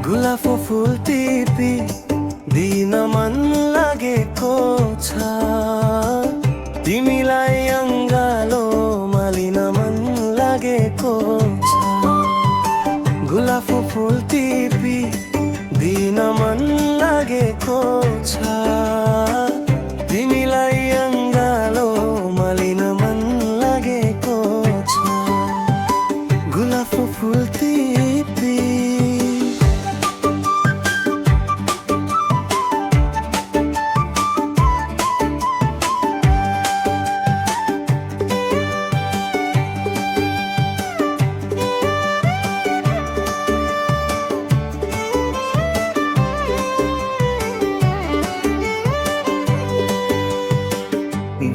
गुलाफो फुल टिपी दिन मन लागेको छ, तिमीलाई अङ्गालोमा लिन मन लागेको छ। गुलाफो फुल टिपी दिन मन लागेको छ, तिमीलाई अङ्गालोमा लिन मन लागेको छ। गुलाफो फुल टिपी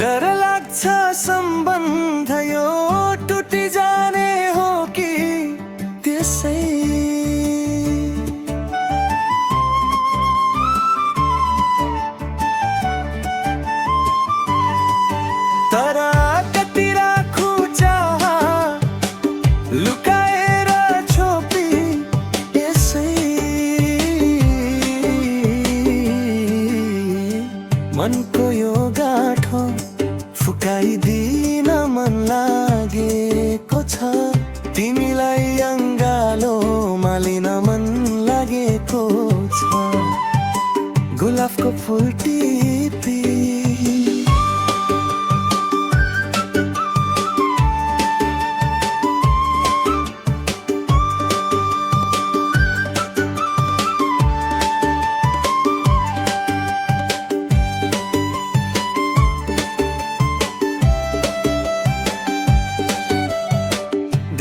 डर लाग्छ सम्बन्ध यो टुटी जाने हो कि त्यसै। तर कति राखु चाह लुकाएर छोपी यसै। मनको यो गाठो फुकाइदिन मन लागेको छ, तिमीलाई अङ्गालोमा लिन मन लागेको छ। गुलाफको फुल टिपी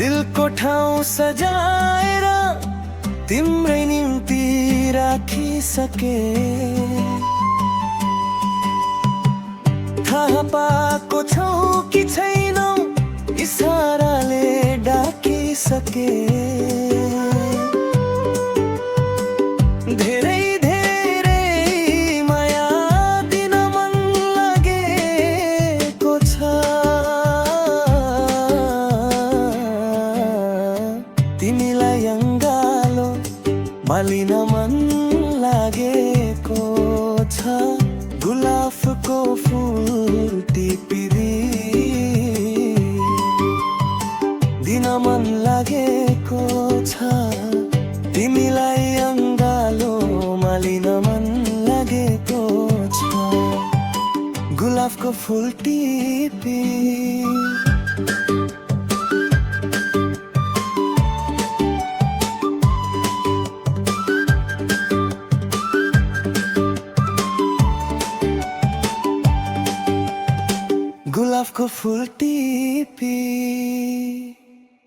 दिलको ठाउँ सजाएर तिम्रै निम्ति राखिसके। थाहा पाएको छौ कि छैनौ इसाराले डाकिसके। धेरै धेरै माया दिन मन लागेको छ, तिमीलाई अङ्गालो मालिन मन लागेको छ। गुलाफको फुल टिपिदिन मन लागेको छ, तिमीलाई अङ्गालो मालिन मन लागेको छ। गुलाफको फुल टिपी गुलाफको फुल टिपी।